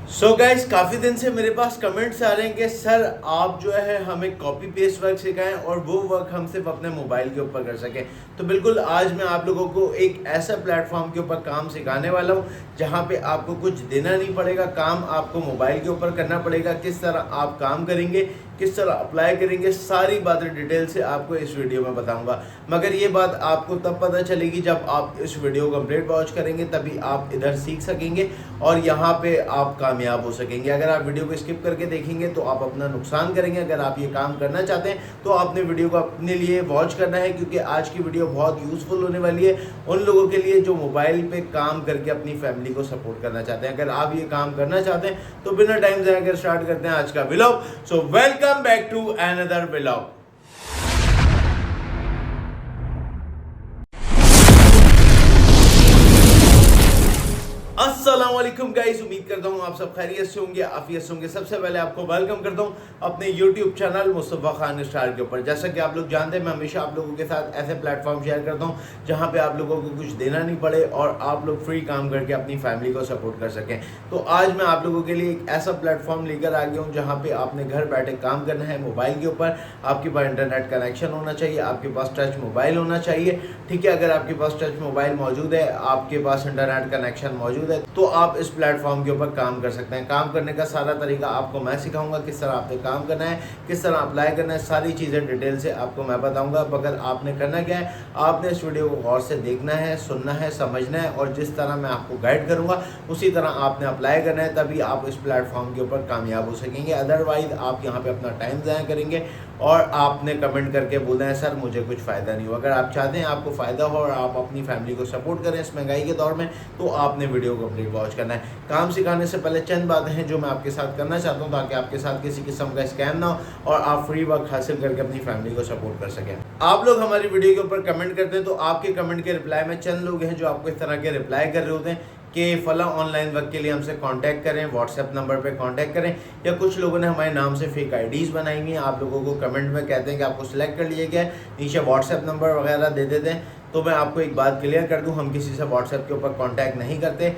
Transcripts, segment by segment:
So guys, काफ़ी दिन से मेरे पास कमेंट्स आ रहे हैं कि सर आप जो है हमें कॉपी पेस्ट वर्क सिखाएं और वो वर्क हम सिर्फ अपने मोबाइल के ऊपर कर सकें। तो बिल्कुल आज मैं आप लोगों को एक ऐसा प्लेटफॉर्म के ऊपर काम सिखाने वाला हूं जहां पे आपको कुछ देना नहीं पड़ेगा, काम आपको मोबाइल के ऊपर करना पड़ेगा। किस तरह आप काम करेंगे, किस तरह अप्लाई करेंगे, सारी बातें डिटेल से आपको इस वीडियो में बताऊंगा। मगर ये बात आपको तब पता चलेगी जब आप इस वीडियो को कंप्लीट वॉच करेंगे, तभी आप इधर सीख सकेंगे और यहाँ पे आप कामयाब हो सकेंगे। अगर आप वीडियो को स्किप करके देखेंगे तो आप अपना नुकसान करेंगे। अगर आप ये काम करना चाहते हैं तो आपने वीडियो को अपने लिए वॉच करना है, क्योंकि आज की वीडियो बहुत यूजफुल होने वाली है उन लोगों के लिए जो मोबाइल पे काम करके अपनी फैमिली को सपोर्ट करना चाहते हैं। अगर आप ये काम करना चाहते हैं तो बिना टाइम ज़ाया कर स्टार्ट करते हैं आज का vlog. So welcome back to another vlog. अस्सलामुअलैकुम गाइस, उम्मीद करता हूँ आप सब खैरियत से होंगे, आफियत से होंगे। सबसे पहले आपको वेलकम करता हूँ अपने YouTube channel Mustafa Khan star के ऊपर। जैसा कि आप लोग जानते हैं, मैं हमेशा आप लोगों के साथ ऐसे प्लेटफॉर्म शेयर करता हूँ जहाँ पे आप लोगों को कुछ देना नहीं पड़े और आप लोग फ्री काम करके अपनी फैमिली को सपोर्ट कर सकें। तो आज मैं आप लोगों के लिए एक ऐसा प्लेटफॉर्म लेकर आ गया हूँ जहाँ पे आपने घर बैठे काम करना है मोबाइल के ऊपर। आपके पास इंटरनेट कनेक्शन होना चाहिए, आपके पास टच मोबाइल होना चाहिए, ठीक है। अगर आपके पास टच मोबाइल मौजूद है, आपके पास इंटरनेट कनेक्शन मौजूद है, तो आप इस प्लेटफॉर्म के ऊपर काम कर सकते हैं। काम करने का सारा तरीका आपको मैं सिखाऊंगा, किस तरह आपने काम करना है, किस तरह अप्लाई करना है, सारी चीज़ें डिटेल से आपको मैं बताऊंगा। मगर आपने करना क्या है, आपने इस वीडियो को गौर से देखना है, सुनना है, समझना है और जिस तरह मैं आपको गाइड करूंगा उसी तरह आपने अप्लाई करना है, तभी आप इस प्लेटफॉर्म के ऊपर कामयाब हो सकेंगे। अदरवाइज आप यहाँ पर अपना टाइम ज़ाया करेंगे और आपने कमेंट करके बोलना है सर मुझे कुछ फ़ायदा नहीं हो। अगर आप चाहते हैं आपको फ़ायदा हो और आप अपनी फैमिली को सपोर्ट करें इस महंगाई के दौर में, तो आपने वीडियो को कंप्लीट वॉच करना है। काम सिखाने से पहले चंद बातें हैं जो मैं आपके साथ करना चाहता हूं ताकि आपके साथ किसी किस्म का स्कैम ना हो और आप फ्री वर्क हासिल करके अपनी फैमिली को सपोर्ट कर सकें। आप लोग हमारी वीडियो के ऊपर कमेंट करते हैं, तो आपके कमेंट के रिप्लाई में चंद लोग हैं जो आपको इस तरह के रिप्लाई कर रहे होते हैं कि फला ऑनलाइन वर्क के लिए हमसे कांटेक्ट करें, व्हाट्सएप नंबर पे कांटेक्ट करें। या कुछ लोगों ने हमारे नाम से फेक आईडीज़ बनाई हुई हैं, आप लोगों को कमेंट में कहते हैं कि आपको सिलेक्ट कर लिया गया है, नीचे व्हाट्सएप नंबर वगैरह दे देते हैं। तो मैं आपको एक बात क्लियर कर दूं, हम किसी से व्हाट्सएप के ऊपर कांटेक्ट नहीं करते।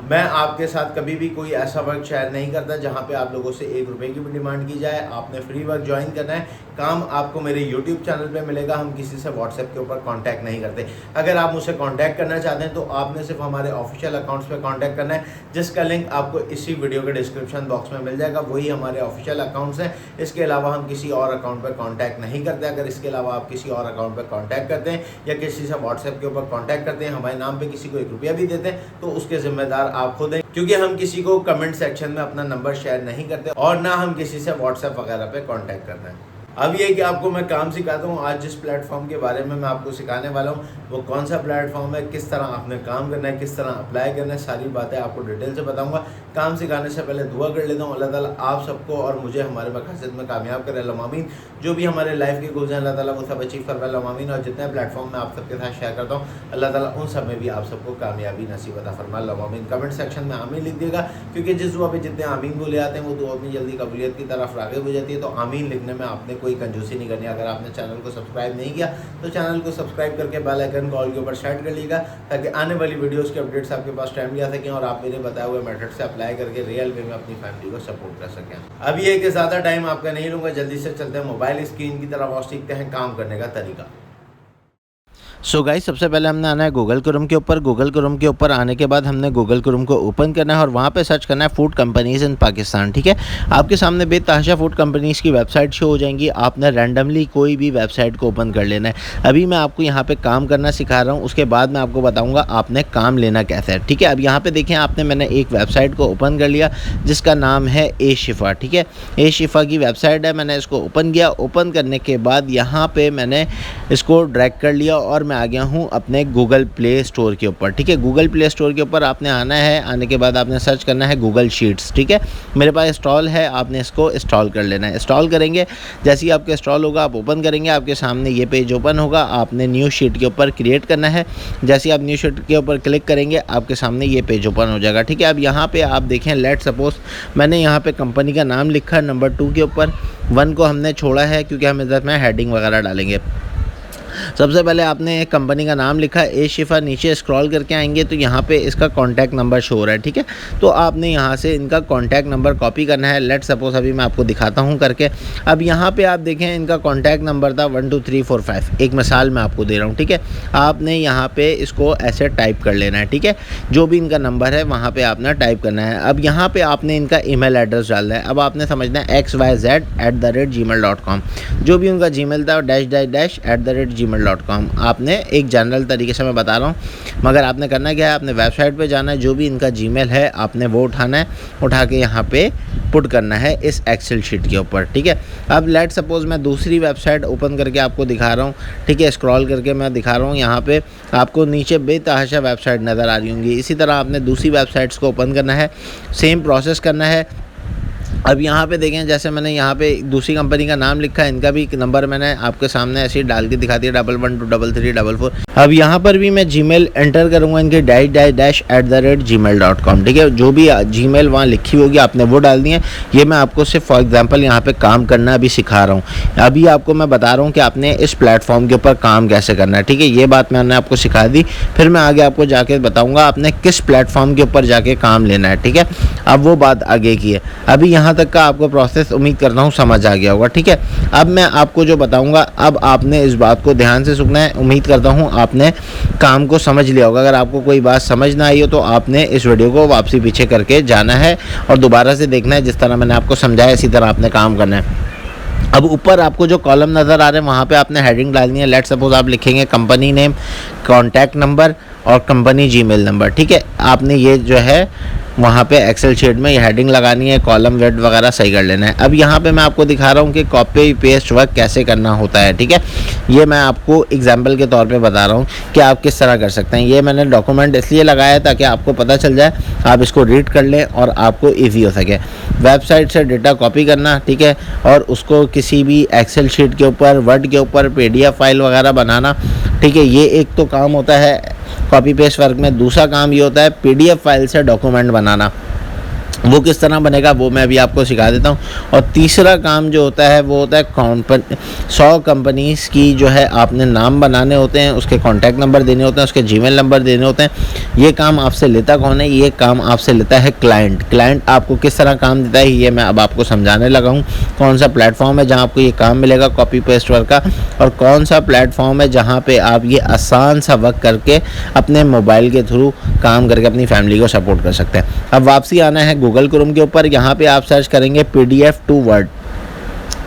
मैं आपके साथ कभी भी कोई ऐसा वर्क शेयर नहीं करता जहां पे आप लोगों से 1 रुपये की भी डिमांड की जाए। आपने फ्री वर्क ज्वाइन करना है, काम आपको मेरे YouTube चैनल पे मिलेगा। हम किसी से व्हाट्सएप के ऊपर कांटेक्ट नहीं करते। अगर आप मुझसे कांटेक्ट करना चाहते हैं तो आपने सिर्फ हमारे ऑफिशियल अकाउंट्स पे कांटेक्ट करना है, जिसका लिंक आपको इसी वीडियो के डिस्क्रिप्शन बॉक्स में मिल जाएगा। वही हमारे ऑफिशियल अकाउंट्स हैं। इसके अलावा हम किसी और अकाउंट पर कॉन्टैक्ट नहीं करते। अगर इसके अलावा आप किसी और अकाउंट पर कॉन्टैक्ट करते हैं या किसी से व्हाट्सएप के ऊपर कॉन्टैक्ट करते हैं, हमारे नाम पर किसी को 1 रुपया भी देते हैं, तो उसके जिम्मेदार आप खुद हैं, क्योंकि हम किसी को कमेंट सेक्शन में अपना नंबर शेयर नहीं करते और ना हम किसी से व्हाट्सएप वगैरह पे कांटेक्ट करते हैं। अब ये कि आपको मैं काम सिखाता हूँ। आज जिस प्लेटफॉर्म के बारे में मैं आपको सिखाने वाला हूँ वो कौन सा प्लेटफॉर्म है, किस तरह आपने काम करना है, किस तरह अप्लाई करना है, सारी बातें आपको डिटेल से बताऊंगा। काम सिखाने से पहले दुआ कर लेता हूँ, अल्लाह ताला आप सबको और मुझे हमारे मकसद में कामयाब करे, अल्लाह आमीन। जो भी हमारे लाइफ के गोल्स हैं अल्लाह ताला वो सब अचीव करवाए, अल्लाह आमीन। और जितने प्लेटफॉर्म मैं आप सबके साथ शेयर करता हूँ अल्लाह ताला उन सब में भी आप सबको कामयाबी नसीब अता फरमाए, अल्लाह आमीन। कमेंट सेक्शन में आमीन लिख देगा, क्योंकि जिस दुआ पे जितने आमीन बोले आते हैं वो दुआ अपनी जल्दी कबूलियत की तरफ राग़िब हो जाती है। तो आमीन लिखने में आपने कोई कंजूसी नहीं करनी। अगर आपने चैनल को सब्सक्राइब नहीं किया तो चैनल को सब्सक्राइब करके बेल आइकन कॉल के ऊपर सेट कर लीजिएगा, ताकि आने वाली वीडियोस के अपडेट्स आपके पास टाइमली आ सकें और आप मेरे बताए हुए मेथड से अप्लाई करके रियल वे में अपनी फैमिली को सपोर्ट कर सकें। अब ये कि ज़्यादा टाइम आपका नहीं लूँगा, जल्दी से चलते हैं मोबाइल स्क्रीन की तरफ और सीखते हैं काम करने का तरीका। सो गाइस, सबसे पहले हमने आना है गूगल क्रोम के ऊपर। गूगल क्रोम के ऊपर आने के बाद हमने गूगल क्रोम को ओपन करना है और वहाँ पे सर्च करना है फूड कंपनीज़ इन पाकिस्तान, ठीक है। आपके सामने बेतहाशा फूड कंपनीज़ की वेबसाइट शो हो जाएंगी। आपने रैंडमली कोई भी वेबसाइट को ओपन कर लेना है। अभी मैं आपको यहाँ पे काम करना सिखा रहा हूँ, उसके बाद मैं आपको बताऊँगा आपने काम लेना कैसे है, ठीक है। अब यहाँ पर देखें, मैंने एक वेबसाइट को ओपन कर लिया जिसका नाम है ए शिफा, ठीक है। ए शिफा की वेबसाइट है, मैंने इसको ओपन किया। ओपन करने के बाद यहाँ पर मैंने इसको ड्रैग कर लिया और आ गया हूँ अपने गूगल प्ले स्टोर के ऊपर, ठीक है। गूगल प्ले स्टोर के ऊपर आपने आना है। आने के बाद आपने सर्च करना है गूगल शीट्स, ठीक है। मेरे पास इंस्टॉल है, आपने इसको इंस्टॉल कर लेना है। इंस्टॉल करेंगे, जैसे ही आपके इंस्टॉल होगा आप ओपन करेंगे, आपके सामने ये पेज ओपन होगा। आपने न्यू शीट के ऊपर क्रिएट करना है। जैसे ही आप न्यू शीट के ऊपर क्लिक करेंगे आपके सामने ये पेज ओपन हो जाएगा, ठीक है। अब यहाँ पे आप देखें, लेट सपोज मैंने यहाँ पे कंपनी का नाम लिखा है नंबर 2 के ऊपर, 1 को हमने छोड़ा है क्योंकि हम इधर में हेडिंग वगैरह डालेंगे। सबसे पहले आपने एक कंपनी का नाम लिखा है ए शिफा, नीचे स्क्रॉल करके आएंगे तो यहाँ पे इसका कॉन्टैक्ट नंबर शो हो रहा है, ठीक है। तो आपने यहाँ से इनका कॉन्टैक्ट नंबर कॉपी करना है। लेट सपोज अभी मैं आपको दिखाता हूँ करके। अब यहाँ पे आप देखें इनका कॉन्टैक्ट नंबर था 12345, एक मिसाल मैं आपको दे रहा हूँ, ठीक है। आपने यहाँ पे इसको ऐसे टाइप कर लेना है, ठीक है। जो भी इनका नंबर है वहाँ पे आपने टाइप करना है। अब यहाँ पे आपने इनका ईमेल एड्रेस डालना है। अब आपने समझना है xyz@gmail.com, जो भी उनका जीमेल था --@gmail.com। आपने एक जनरल तरीके से मैं बता रहा हूँ, मगर आपने करना क्या है, आपने वेबसाइट पे जाना है, जो भी इनका जीमेल है आपने वो उठाना है, उठा के यहाँ पे पुट करना है इस एक्सेल शीट के ऊपर, ठीक है। अब लेट सपोज मैं दूसरी वेबसाइट ओपन करके आपको दिखा रहा हूँ, ठीक है। स्क्रॉल करके मैं दिखा रहा हूँ, यहाँ पे आपको नीचे बेतहाशा वेबसाइट नज़र आ रही होंगी। इसी तरह आपने दूसरी वेबसाइट्स को ओपन करना है, सेम प्रोसेस करना है। अब यहाँ पे देखें, जैसे मैंने यहाँ पे दूसरी कंपनी का नाम लिखा है, इनका भी नंबर मैंने आपके सामने ऐसे ही डाल के दिखा दिया 11123344। अब यहाँ पर भी मैं जीमेल एंटर करूँगा इनके @gmail.com, ठीक है। जो भी जीमेल वहाँ लिखी होगी आपने वो डाल दी है। ये मैं आपको सिर्फ फॉर एग्जांपल यहाँ पे काम करना अभी सिखा रहा हूँ। अभी आपको मैं बता रहा हूँ कि आपने इस प्लेटफॉर्म के ऊपर काम कैसे करना है, ठीक है। ये बात मैंने आपको सिखा दी, फिर मैं आगे आपको जाके बताऊँगा आपने किस प्लेटफॉर्म के ऊपर जाके काम लेना है, ठीक है। अब वो बात आगे की है। अभी यहाँ तक का आपको प्रोसेस उम्मीद करता हूँ समझ आ गया होगा, ठीक है। अब मैं आपको जो बताऊंगा, अब आपने इस बात को ध्यान से सुनना है। उम्मीद करता हूँ आपने काम को समझ लिया होगा। अगर आपको कोई बात समझ ना आई हो तो आपने इस वीडियो को वापसी पीछे करके जाना है और दोबारा से देखना है। जिस तरह मैंने आपको समझाया इसी तरह आपने काम करना है। अब ऊपर आपको जो कॉलम नज़र आ रहे हैं वहाँ पे आपने हेडिंग डालनी है। लेट सपोज आप लिखेंगे कंपनी नेम, कॉन्टैक्ट नंबर और कंपनी जीमेल नंबर, ठीक है। आपने ये जो है वहाँ पे एक्सेल शीट में ये हेडिंग लगानी है, कॉलम वेट वगैरह सही कर लेना है। अब यहाँ पे मैं आपको दिखा रहा हूँ कि कॉपी पेस्ट वर्क कैसे करना होता है, ठीक है। ये मैं आपको एग्जाम्पल के तौर पे बता रहा हूँ कि आप किस तरह कर सकते हैं। ये मैंने डॉक्यूमेंट इसलिए लगाया ताकि आपको पता चल जाए, आप इसको रीड कर लें और आपको ईजी हो सके। वेबसाइट से डेटा कॉपी करना, ठीक है, और उसको किसी भी एक्सेल शीट के ऊपर, वर्ड के ऊपर PDF फाइल वगैरह बनाना, ठीक है। ये एक तो काम होता है कॉपी पेस्ट वर्क में। दूसरा काम ये होता है PDF फाइल से डॉक्यूमेंट बनाना। वो किस तरह बनेगा वो मैं अभी आपको सिखा देता हूँ। और तीसरा काम जो होता है वो होता है 100 कंपनीज़ की जो है आपने नाम बनाने होते हैं, उसके कॉन्टैक्ट नंबर देने होते हैं, उसके जीमेल नंबर देने होते हैं। ये काम आपसे लेता कौन है? ये काम आपसे लेता है क्लाइंट। क्लाइंट आपको किस तरह काम देता है ये मैं अब आपको समझाने लगा हूँ। कौन सा प्लेटफॉर्म है जहाँ आपको ये काम मिलेगा कॉपी पेस्ट वर्क का, और कौन सा प्लेटफॉर्म है जहाँ पर आप ये आसान सा वर्क करके अपने मोबाइल के थ्रू काम करके अपनी फैमिली को सपोर्ट कर सकते हैं। अब वापसी आना है गूगल क्रोम के ऊपर। यहाँ पे आप सर्च करेंगे PDF टू वर्ड,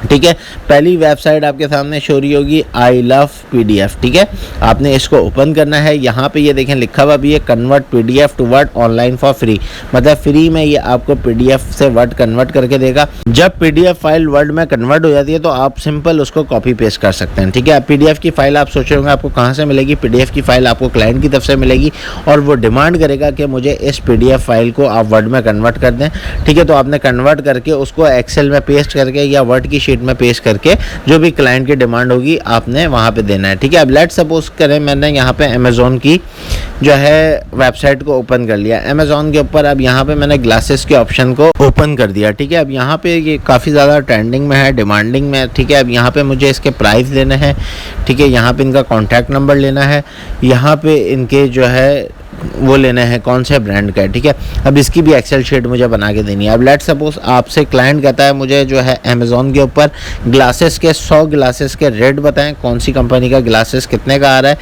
ठीक है। पहली वेबसाइट आपके सामने शो रही होगी आई लव PDF, ठीक है। आपने इसको ओपन करना है। यहाँ पे ये देखें लिखा हुआ भी है convert PDF to word online for free, मतलब फ्री में ये आपको PDF से वर्ड कन्वर्ट करके देगा। जब PDF फाइल वर्ड में कन्वर्ट हो जाती है तो आप सिंपल उसको कॉपी पेस्ट कर सकते हैं, ठीक है। PDF की फाइल आप सोच रहे होंगे आपको कहाँ से मिलेगी। PDF की फाइल आपको क्लाइंट की तरफ से मिलेगी और वो डिमांड करेगा कि मुझे इस PDF फाइल को आप वर्ड में कन्वर्ट कर दें, ठीक है। तो आपने कन्वर्ट करके उसको एक्सेल में पेस्ट करके या वर्ड की शीट में पेस्ट करके जो भी क्लाइंट की डिमांड होगी आपने वहाँ पे देना है, ठीक है। अब लेट सपोज करें मैंने यहाँ पे अमेज़ॉन की जो है वेबसाइट को ओपन कर लिया। अमेज़ॉन के ऊपर अब यहाँ पे मैंने ग्लासेस के ऑप्शन को ओपन कर दिया, ठीक है। अब यहाँ पे ये काफ़ी ज़्यादा ट्रेंडिंग में है, डिमांडिंग में, ठीक है। अब यहाँ पे मुझे इसके प्राइस लेने हैं, ठीक है। यहाँ पे इनका कॉन्टैक्ट नंबर लेना है, यहाँ पे इनके जो है वो लेना है कौन से ब्रांड का है, ठीक है। अब इसकी भी एक्सेल शीट मुझे बना के देनी है। अब लेट सपोज आपसे क्लाइंट कहता है मुझे जो है अमेज़ॉन के ऊपर ग्लासेस के 100 ग्लासेस के रेट बताएं, कौन सी कंपनी का ग्लासेस कितने का आ रहा है,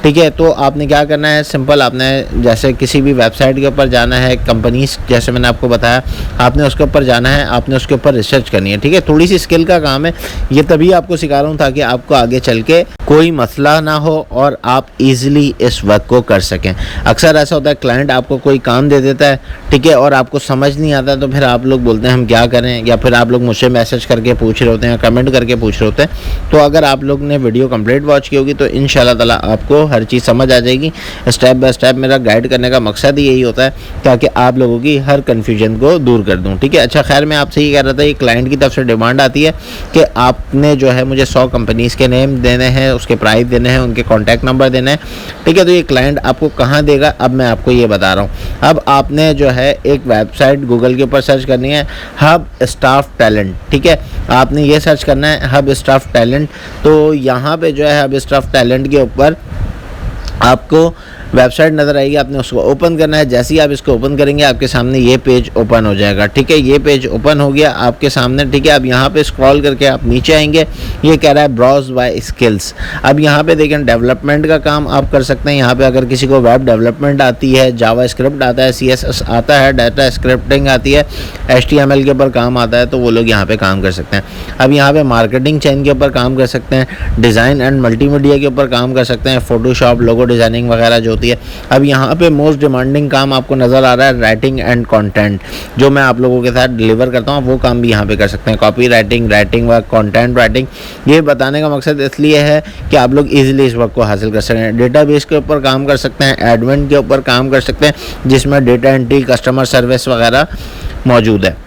ठीक है। तो आपने क्या करना है, सिंपल आपने जैसे किसी भी वेबसाइट के ऊपर जाना है, कंपनीज जैसे मैंने आपको बताया, आपने उसके ऊपर जाना है, आपने उसके ऊपर रिसर्च करनी है, ठीक है। थोड़ी सी स्किल का काम है, ये तभी आपको सिखा रहा हूँ ताकि आपको आगे चल के कोई मसला ना हो और आप इजीली इस वर्क को कर सकें। अक्सर ऐसा होता है क्लाइंट आपको कोई काम दे देता है, ठीक है, और आपको समझ नहीं आता तो फिर आप लोग बोलते हैं हम क्या करें, या फिर आप लोग मुझसे मैसेज करके पूछ रहे होते हैं, कमेंट करके पूछ रहे होते हैं। तो अगर आप लोग ने वीडियो कंप्लीट वॉच की होगी तो इंशाल्लाह ताला आपको हर चीज़ समझ आ जाएगी। स्टेप बाय स्टेप मेरा गाइड करने का मकसद ही यही होता है ताकि आप लोगों की हर कन्फ्यूजन को दूर कर दूँ, ठीक है। अच्छा खैर, मैं आपसे ये कह रहा था, ये क्लाइंट की तरफ से डिमांड आती है कि आपने जो है मुझे 100 कंपनीज़ के नेम देने हैं, उसके प्राइस देने हैं, उनके कॉन्टैक्ट नंबर देने हैं, ठीक है। तो ये क्लाइंट आपको कहाँ देगा, अब मैं आपको ये बता रहा हूँ। अब आपने जो है एक वेबसाइट गूगल के ऊपर सर्च करनी है, हब स्टाफ टैलेंट, ठीक है। आपने ये सर्च करना है हब स्टाफ टैलेंट। तो यहाँ पे जो है हब स्टाफ टैलेंट के ऊपर आपको वेबसाइट नज़र आएगी, आपने उसको ओपन करना है। जैसे ही आप इसको ओपन करेंगे आपके सामने ये पेज ओपन हो जाएगा, ठीक है। ये पेज ओपन हो गया आपके सामने, ठीक है। अब यहाँ पे स्क्रॉल करके आप नीचे आएंगे, ये कह रहा है ब्राउज बाय स्किल्स। अब यहाँ पे देखें डेवलपमेंट का काम आप कर सकते हैं। यहाँ पे अगर किसी को वेब डेवलपमेंट आती है, जावा स्क्रिप्ट आता है, CSS आता है, डाटा स्क्रिप्टिंग आती है, HTML के ऊपर काम आता है, तो वो लोग यहाँ पे काम कर सकते हैं। अब यहाँ पे मार्केटिंग चेन के ऊपर काम कर सकते हैं, डिज़ाइन एंड मल्टीमीडिया के ऊपर काम कर सकते हैं, फोटोशॉप, लोगो डिज़ाइनिंग वगैरह जो होती है। अब यहाँ पे मोस्ट डिमांडिंग काम आपको नज़र आ रहा है राइटिंग एंड कंटेंट, जो मैं आप लोगों के साथ डिलीवर करता हूँ, वो काम भी यहाँ पे कर सकते हैं। Copy writing, writing work, content writing. ये बताने का मकसद इसलिए है कि आप लोग इजीली इस वर्क को हासिल कर सकें। डेटाबेस के ऊपर काम कर सकते हैं, एडमिन के ऊपर काम कर सकते हैं, जिसमें डेटा एंट्री, कस्टमर सर्विस वगैरह मौजूद है।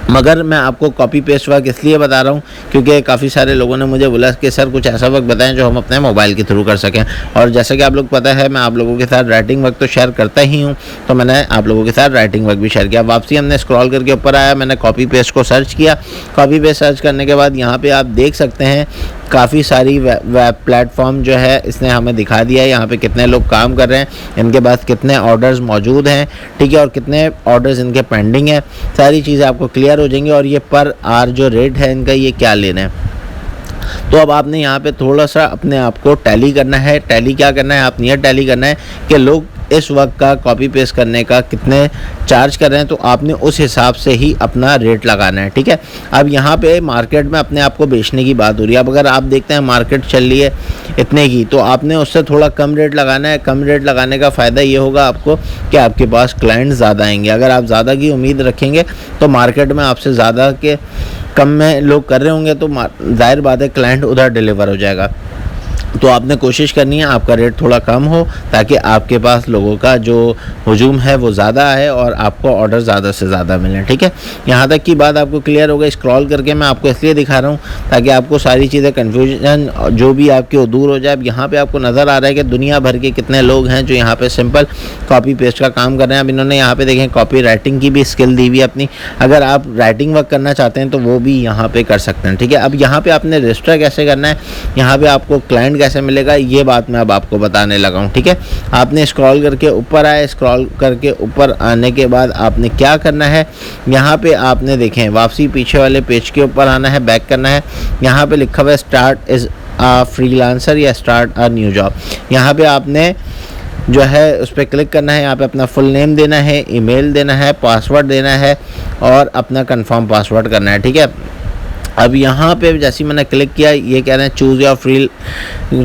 मगर मैं आपको कॉपी पेस्ट वर्क इसलिए बता रहा हूँ क्योंकि काफ़ी सारे लोगों ने मुझे बोला कि सर कुछ ऐसा वर्क बताएं जो हम अपने मोबाइल के थ्रू कर सकें। और जैसा कि आप लोग पता है, मैं आप लोगों के साथ राइटिंग वर्क तो शेयर करता ही हूँ, तो मैंने आप लोगों के साथ राइटिंग वर्क भी शेयर किया। वापसी हमने स्क्रॉल करके ऊपर आया, मैंने कॉपी पेस्ट को सर्च किया। कॉपी पेस्ट सर्च करने के बाद यहाँ पर आप देख सकते हैं काफ़ी सारी वेब प्लेटफॉर्म जो है इसने हमें दिखा दिया है। यहाँ पे कितने लोग काम कर रहे हैं, इनके पास कितने ऑर्डर्स मौजूद हैं, ठीक है, और कितने ऑर्डर्स इनके पेंडिंग है। सारी चीज़ें आपको क्लियर हो जाएंगी। और ये पर आवर जो रेट है इनका, ये क्या लेना है। तो अब आपने यहाँ पे थोड़ा सा अपने आप को टैली करना है। टैली क्या करना है, आपने ये टैली करना है कि लोग इस वक्त का कॉपी पेस्ट करने का कितने चार्ज कर रहे हैं, तो आपने उस हिसाब से ही अपना रेट लगाना है, ठीक है। अब यहाँ पे मार्केट में अपने आप को बेचने की बात हो रही है। अब अगर आप देखते हैं मार्केट चल रही है इतने की, तो आपने उससे थोड़ा कम रेट लगाना है। कम रेट लगाने का फ़ायदा ये होगा आपको कि आपके पास क्लाइंट ज़्यादा आएंगे। अगर आप ज़्यादा की उम्मीद रखेंगे तो मार्केट में आपसे ज़्यादा के कम में लोग कर रहे होंगे, तो जाहिर बात है क्लाइंट उधर डिलीवर हो जाएगा। तो आपने कोशिश करनी है आपका रेट थोड़ा कम हो, ताकि आपके पास लोगों का जो हुजूम है वो ज़्यादा है और आपको ऑर्डर ज़्यादा से ज़्यादा मिलें, ठीक है। यहाँ तक की बात आपको क्लियर हो गई। स्क्रॉल करके मैं आपको इसलिए दिखा रहा हूँ ताकि आपको सारी चीज़ें कन्फ्यूजन जो भी आपकी वो दूर हो जाए। अब यहाँ पे आपको नज़र आ रहा है कि दुनिया भर के कितने लोग हैं जो यहाँ पे सिंपल कॉपी पेस्ट का काम कर रहे हैं। अब इन्होंने यहाँ पे देखें कॉपी राइटिंग की भी स्किल दी हुई है अपनी। अगर आप राइटिंग वर्क करना चाहते हैं तो वो भी यहाँ पे कर सकते हैं, ठीक है। अब यहाँ पे आपने रजिस्टर कैसे करना है, यहाँ पे आपको क्लाइंट कैसे मिलेगा, ये बात मैं अब आपको बताने लगा हूँ, ठीक है। आपने स्क्रॉल करके ऊपर आए, स्क्रॉल करके ऊपर आने के बाद आपने क्या करना है, यहाँ पे आपने देखें वापसी पीछे वाले पेज के ऊपर आना है, बैक करना है। यहाँ पे लिखा हुआ है स्टार्ट इज अ फ्रीलांसर या स्टार्ट अ न्यू जॉब। यहाँ पे आपने जो है उस पर क्लिक करना है। यहाँ पे अपना फुल नेम देना है, ईमेल देना है, पासवर्ड देना है और अपना कंफर्म पासवर्ड करना है, ठीक है। अब यहाँ पे जैसे मैंने क्लिक किया, ये कह रहे हैं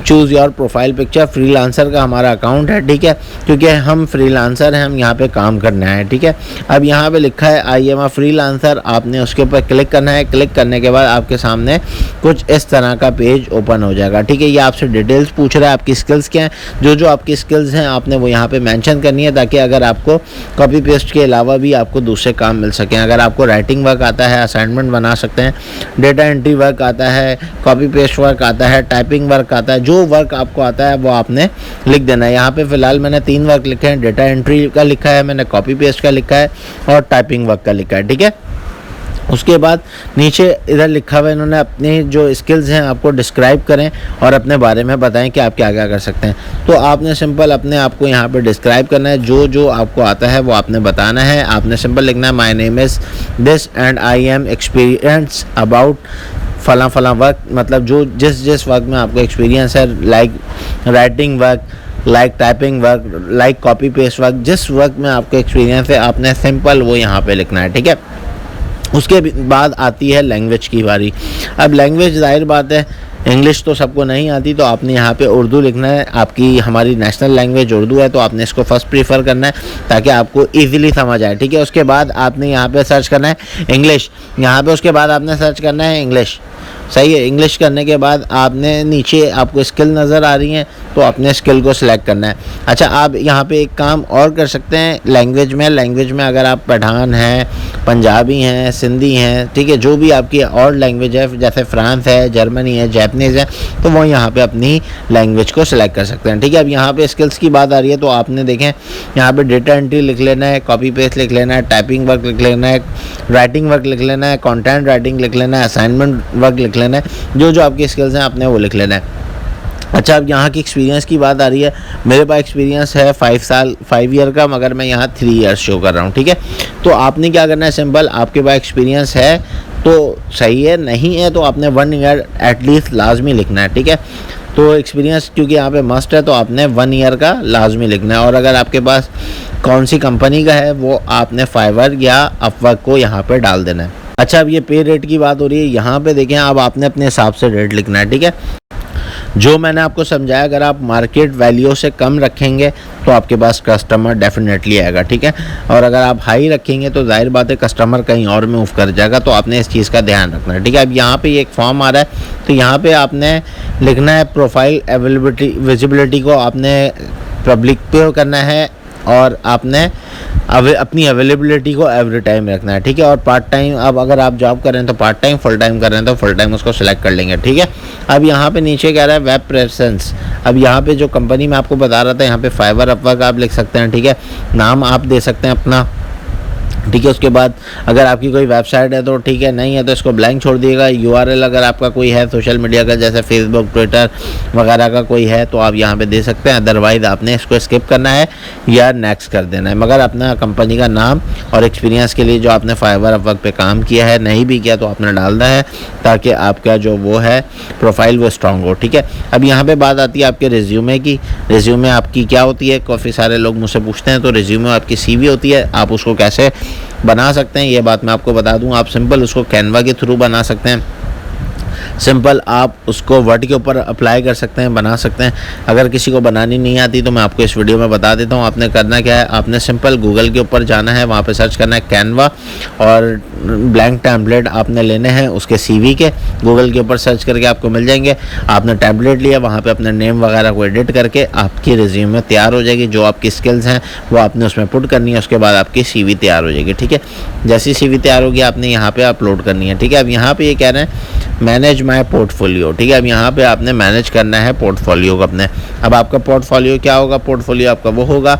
choose your profile picture. Freelancer का हमारा अकाउंट है, ठीक है, क्योंकि हम फ्रीलांसर हैं, हम यहाँ पे काम करना है, ठीक है। अब यहाँ पे लिखा है आई एम अ फ्रीलांसर, आपने उसके ऊपर क्लिक करना है। क्लिक करने के बाद आपके सामने कुछ इस तरह का पेज ओपन हो जाएगा, ठीक है। ये आपसे डिटेल्स पूछ रहा है, आपकी स्किल्स क्या हैं। जो आपकी स्किल्स हैं आपने वो यहाँ पर मैंशन करनी है, ताकि अगर आपको कॉपी पेस्ट के अलावा भी आपको दूसरे काम मिल सकें। अगर आपको राइटिंग वर्क आता है, असाइनमेंट बना सकते हैं, डेटा एंट्री वर्क आता है, कॉपी पेस्ट वर्क आता है, टाइपिंग वर्क आता है, जो वर्क आपको आता है वो आपने लिख देना है। यहाँ पे फ़िलहाल मैंने 3 वर्क लिखे हैं, डेटा एंट्री का लिखा है, मैंने कॉपी पेस्ट का लिखा है और टाइपिंग वर्क का लिखा है, ठीक है। उसके बाद नीचे इधर लिखा हुआ है, इन्होंने अपनी जो स्किल्स हैं आपको डिस्क्राइब करें और अपने बारे में बताएं कि आप क्या क्या कर सकते हैं। तो आपने सिंपल अपने आप को यहाँ पे डिस्क्राइब करना है, जो आपको आता है वो आपने बताना है। आपने सिंपल लिखना है my name is this and I am experience about फला वर्क, मतलब जो जिस वर्क में आपको एक्सपीरियंस है, like writing work, like typing work, like copy paste work, जिस वर्क में आपको एक्सपीरियंस है आपने सिंपल वो यहाँ पे लिखना है, ठीक है। उसके बाद आती है लैंग्वेज की बारी। अब लैंग्वेज जाहिर बात है इंग्लिश तो सबको नहीं आती, तो आपने यहाँ पे उर्दू लिखना है। आपकी हमारी नेशनल लैंग्वेज उर्दू है, तो आपने इसको फर्स्ट प्रीफर करना है ताकि आपको इजीली समझ आए, ठीक है। उसके बाद आपने यहाँ पे सर्च करना है इंग्लिश, यहाँ पे उसके बाद आपने सर्च करना है इंग्लिश। सही है। इंग्लिश करने के बाद आपने नीचे आपको स्किल नज़र आ रही हैं, तो अपने स्किल को सिलेक्ट करना है। अच्छा, आप यहाँ पे एक काम और कर सकते हैं लैंग्वेज में अगर आप पठान हैं, पंजाबी हैं, सिंधी हैं, ठीक है, जो भी आपकी और लैंग्वेज है, जैसे फ्रांस है, जर्मनी है, जैपनीज़ है, तो वो यहाँ पे अपनी लैंग्वेज को सिलेक्ट कर सकते हैं। ठीक है, अब यहाँ पे स्किल्स की बात आ रही है, तो आपने देखें यहाँ पे डेटा एंट्री लिख लेना है, कॉपी पेस्ट लिख लेना है, टाइपिंग वर्क लिख लेना है, राइटिंग वर्क लिख लेना है, कंटेंट राइटिंग लिख लेना है, असाइनमेंट वर्क लिख लेना है। जो आपकी स्किल्स हैं आपने वो लिख लेना है। अच्छा, अब यहाँ की एक्सपीरियंस की बात आ रही है। मेरे पास एक्सपीरियंस है 5 ईयर का, मगर मैं यहाँ 3 ईयर्स शो कर रहा हूँ। ठीक है, तो आपने क्या करना है, सिंपल, आपके पास एक्सपीरियंस है तो सही है, नहीं है तो आपने 1 ईयर एटलीस्ट लाजमी लिखना है। ठीक है, तो एक्सपीरियंस क्योंकि यहाँ पे मस्ट है, तो आपने 1 ईयर का लाजमी लिखना है। और अगर आपके पास कौन सी कंपनी का है वो आपने फाइवर या अपवर्क को यहाँ पे डाल देना है। अच्छा, अब ये पे रेट की बात हो रही है, यहाँ पे देखें, अब आपने अपने हिसाब से रेट लिखना है। ठीक है, जो मैंने आपको समझाया, अगर आप मार्केट वैल्यू से कम रखेंगे तो आपके पास कस्टमर डेफिनेटली आएगा। ठीक है, और अगर आप हाई रखेंगे तो जाहिर बात है कस्टमर कहीं और में मूव कर जाएगा, तो आपने इस चीज़ का ध्यान रखना है। ठीक है, अब यहाँ पे एक फॉर्म आ रहा है, तो यहाँ पे आपने लिखना है प्रोफाइल अवेलेबिलिटी विजिबिलिटी को आपने पब्लिक पे करना है, और आपने अपनी अवेलेबिलिटी को एवरी टाइम रखना है। ठीक है, और पार्ट टाइम, अब अगर आप जॉब कर रहे हैं तो पार्ट टाइम, फुल टाइम कर रहे हैं तो फुल टाइम उसको सिलेक्ट कर लेंगे। ठीक है, अब यहाँ पे नीचे कह रहा है वेब प्रेजेंस। अब यहाँ पे जो कंपनी मैं आपको बता रहा था, यहाँ पे फाइवर अपवर्क आप लिख सकते हैं। ठीक है, नाम आप दे सकते हैं अपना। ठीक है, उसके बाद अगर आपकी कोई वेबसाइट है तो ठीक है, नहीं है तो इसको ब्लैंक छोड़ दिएगा। यूआरएल अगर आपका कोई है सोशल मीडिया का, जैसे फेसबुक, ट्विटर वगैरह का कोई है, तो आप यहाँ पे दे सकते हैं। अदरवाइज़ आपने इसको स्किप करना है या नेक्स्ट कर देना है। मगर अपना कंपनी का नाम और एक्सपीरियंस के लिए जो आपने फाइवर अपवर्क पे काम किया है, नहीं भी किया तो आपने डालना है, ताकि आपका जो वो है प्रोफाइल वो स्ट्रॉन्ग हो। ठीक है, अब यहाँ पर बात आती है आपके रिज्यूमे की। रिज्यूमे आपकी क्या होती है, काफ़ी सारे लोग मुझसे पूछते हैं, तो रिज्यूमे आपकी CV होती है। आप उसको कैसे बना सकते हैं ये बात मैं आपको बता दूं। आप सिंपल उसको कैनवा के थ्रू बना सकते हैं। सिंपल आप उसको वर्ड के ऊपर अप्लाई कर सकते हैं, बना सकते हैं। अगर किसी को बनानी नहीं आती तो मैं आपको इस वीडियो में बता देता हूँ। आपने करना क्या है, आपने सिंपल गूगल के ऊपर जाना है, वहाँ पे सर्च करना है कैनवा, और ब्लैंक टैम्पलेट आपने लेने हैं उसके CV के। गूगल के ऊपर सर्च करके आपको मिल जाएंगे। आपने टैम्पलेट लिया, वहाँ पे अपने नेम वगैरह को एडिट करके आपकी रिज्यूमे तैयार हो जाएगी। जो आपकी स्किल्स हैं वो आपने उसमें पुट करनी है, उसके बाद आपकी CV तैयार हो जाएगी। ठीक है, जैसी CV तैयार होगी आपने यहाँ पर अपलोड करनी है। ठीक है, अब यहाँ पर ये कह रहे हैं मैनेज माय पोर्टफोलियो। ठीक है, अब यहाँ पे आपने मैनेज करना है पोर्टफोलियो को अपने। अब आपका पोर्टफोलियो क्या होगा, पोर्टफोलियो आपका वो होगा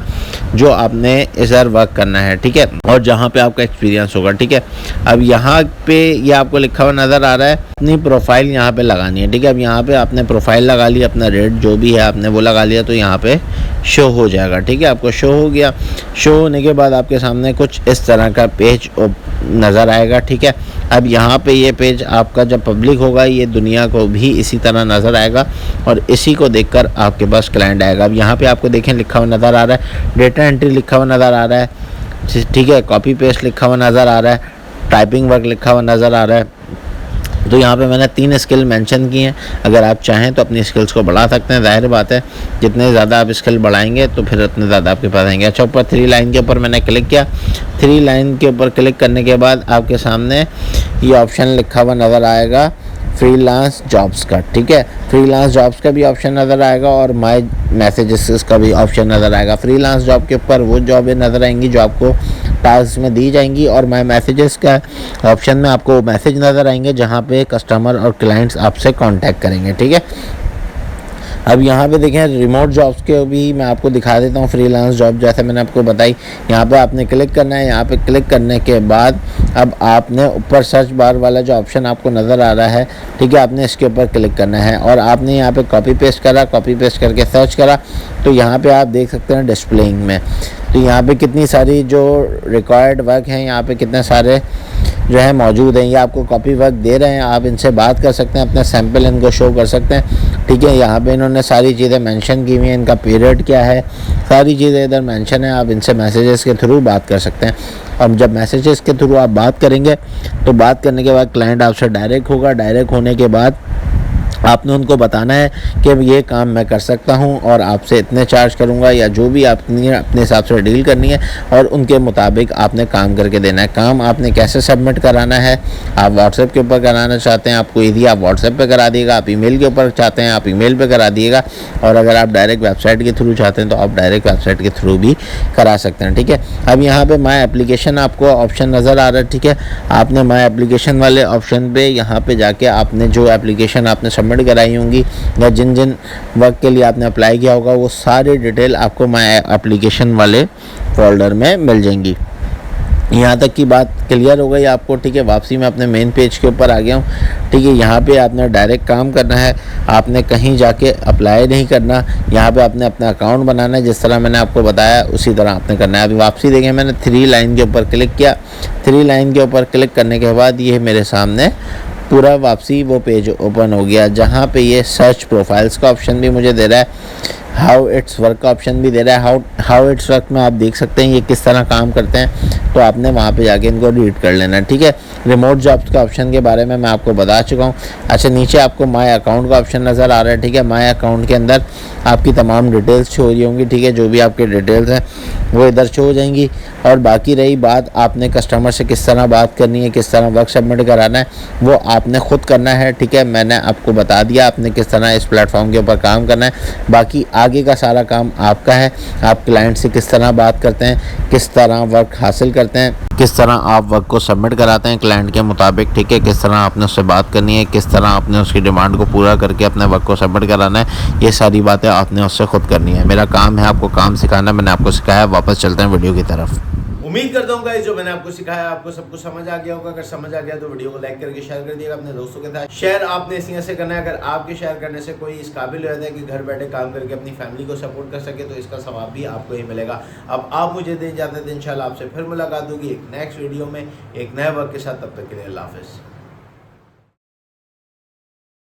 जो आपने इधर वर्क करना है। ठीक है, और जहाँ पे आपका एक्सपीरियंस होगा। ठीक है, अब यहाँ पे ये आपको लिखा हुआ नज़र आ रहा है, अपनी प्रोफाइल यहाँ पे लगानी है। ठीक है, अब यहाँ पे आपने प्रोफाइल लगा ली, अपना रेट जो भी है आपने वो लगा लिया, तो यहाँ पे शो हो जाएगा। ठीक है, आपको शो हो गया। शो होने के बाद आपके सामने कुछ इस तरह का पेज नज़र आएगा। ठीक है, अब यहाँ पे ये पेज आपका जब पब्लिक होगा, ये दुनिया को भी इसी तरह नज़र आएगा, और इसी को देखकर आपके पास क्लाइंट आएगा। अब यहाँ पे आपको देखें लिखा हुआ नज़र आ रहा है, डेटा एंट्री लिखा हुआ नज़र आ रहा है। ठीक है, कॉपी पेस्ट लिखा हुआ नज़र आ रहा है, टाइपिंग वर्क लिखा हुआ नज़र आ रहा है। तो यहाँ पे मैंने 3 स्किल मेंशन की हैं। अगर आप चाहें तो अपनी स्किल्स को बढ़ा सकते हैं। जाहिर बात है जितने ज़्यादा आप स्किल बढ़ाएंगे तो फिर उतने ज़्यादा आपके पास आएंगे। अच्छा, ऊपर 3 लाइन के ऊपर मैंने क्लिक किया। 3 लाइन के ऊपर क्लिक करने के बाद आपके सामने ये ऑप्शन लिखा हुआ नज़र आएगा, फ्रीलांस जॉब्स का। ठीक है, फ्रीलांस जॉब्स का भी ऑप्शन नज़र आएगा, और माय मैसेजेस का भी ऑप्शन नज़र आएगा। फ्रीलांस जॉब के ऊपर वो जॉबें नज़र आएंगी जो आपको टास्क में दी जाएंगी, और माय मैसेजेस का ऑप्शन में आपको मैसेज नज़र आएंगे जहां पे कस्टमर और क्लाइंट्स आपसे कांटेक्ट करेंगे। ठीक है, अब यहाँ पे देखें रिमोट जॉब्स के भी मैं आपको दिखा देता हूँ। फ्रीलांस जॉब जैसे मैंने आपको बताई, यहाँ पे आपने क्लिक करना है। यहाँ पे क्लिक करने के बाद अब आपने ऊपर सर्च बार वाला जो ऑप्शन आपको नज़र आ रहा है, ठीक है, आपने इसके ऊपर क्लिक करना है, और आपने यहाँ पे कॉपी पेस्ट करा, कॉपी पेस्ट करके सर्च करा, तो यहाँ पे आप देख सकते हैं डिस्प्लेइंग में। तो यहाँ पे कितनी सारी जो रिक्वायर्ड वर्क हैं, यहाँ पे कितने सारे जो है मौजूद हैं। ये आपको कॉपी वर्क दे रहे हैं, आप इनसे बात कर सकते हैं, अपना सैंपल इनको शो कर सकते हैं। ठीक है, यहाँ पे इन्होंने सारी चीज़ें मेंशन की हुई हैं, इनका पीरियड क्या है, सारी चीज़ें इधर मेंशन है। आप इनसे मैसेजेस के थ्रू बात कर सकते हैं। अब जब मैसेजेस के थ्रू आप बात करेंगे तो बात करने के बाद क्लाइंट आपसे डायरेक्ट होगा। डायरेक्ट होने के बाद आपने उनको बताना है कि ये काम मैं कर सकता हूँ और आपसे इतने चार्ज करूँगा, या जो भी आपने अपने हिसाब से डील करनी है और उनके मुताबिक आपने काम करके देना है। काम आपने कैसे सबमिट कराना है, आप व्हाट्सएप के ऊपर कराना चाहते हैं आपको ईजी आप व्हाट्सएप पे करा दिएगा, आप ईमेल के ऊपर चाहते हैं आप ईमेल पे करा दिएगा, और अगर आप डायरेक्ट वेबसाइट के थ्रू चाहते हैं तो आप डायरेक्ट वेबसाइट के थ्रू भी करा सकते हैं। ठीक है, अब यहाँ पे माय एप्लीकेशन आपको ऑप्शन नज़र आ रहा है। ठीक है, आपने माय एप्लीकेशन वाले ऑप्शन पे यहाँ पे जाके आपने जो एप्लीकेशन आपने सबमिट कराई होंगी या जिन जिन वर्क के लिए आपने अप्लाई किया होगा वो सारी डिटेल आपको माय एप्लीकेशन वाले फोल्डर में मिल जाएंगी। यहाँ तक की बात क्लियर हो गई आपको। ठीक है, वापसी में अपने मेन पेज के ऊपर आ गया हूँ। ठीक है, यहाँ पे आपने डायरेक्ट काम करना है, आपने कहीं जाके अप्लाई नहीं करना। यहाँ पे आपने अपना अकाउंट बनाना है, जिस तरह मैंने आपको बताया उसी तरह आपने करना है। अभी वापसी देखें, मैंने 3 लाइन के ऊपर क्लिक किया। 3 लाइन के ऊपर क्लिक करने के बाद ये मेरे सामने पूरा वापसी वो पेज ओपन हो गया, जहाँ पे ये सर्च प्रोफाइल्स का ऑप्शन भी मुझे दे रहा है, हाउ इट्स वर्क का ऑप्शन भी दे रहा है। हाउ इट्स वर्क में आप देख सकते हैं ये किस तरह काम करते हैं, तो आपने वहाँ पे जाके इनको रीड कर लेना है। ठीक है, रिमोट जॉब्स का ऑप्शन के बारे में मैं आपको बता चुका हूँ। अच्छा, नीचे आपको माय अकाउंट का ऑप्शन नज़र आ रहा है। ठीक है, माय अकाउंट के अंदर आपकी तमाम डिटेल्स शो हो रही होंगी। ठीक है, जो भी आपके डिटेल्स हैं वो इधर शो हो जाएंगी। और बाकी रही बात आपने कस्टमर से किस तरह बात करनी है, किस तरह वर्क सबमिट कराना है, वो आपने खुद करना है। ठीक है, मैंने आपको बता दिया आपने किस तरह इस प्लेटफॉर्म के ऊपर काम करना है। बाकी आगे का सारा काम आपका है। आप क्लाइंट से किस तरह बात करते हैं, किस तरह वर्क हासिल करते हैं, किस तरह आप वर्क को सबमिट कराते हैं क्लाइंट के मुताबिक। ठीक है, किस तरह आपने उससे बात करनी है, किस तरह आपने उसकी डिमांड को पूरा करके अपने वर्क को सबमिट कराना है, ये सारी बातें आपने उससे खुद करनी है। मेरा काम है आपको काम सिखाना, मैंने आपको सिखाया। वापस चलते हैं वीडियो की तरफ। उम्मीद करता हूँ गाइस जो मैंने आपको सिखाया आपको सब कुछ समझ आ गया होगा। अगर समझ आ गया तो वीडियो को लाइक करके शेयर कर दिएगा अपने दोस्तों के साथ। शेयर आपने इसी से करना है। अगर आपके शेयर करने से कोई इस काबिल हो जाता है कि घर बैठे काम करके अपनी फैमिली को सपोर्ट कर सके, तो इसका सवाब भी आपको ही मिलेगा। अब आप मुझे दे जाते थे, इंशाल्लाह आपसे फिर मुलाकात होगी एक नेक्स्ट वीडियो में एक नए वर्क के साथ। तब तक के लिए अल्लाह हाफिज़।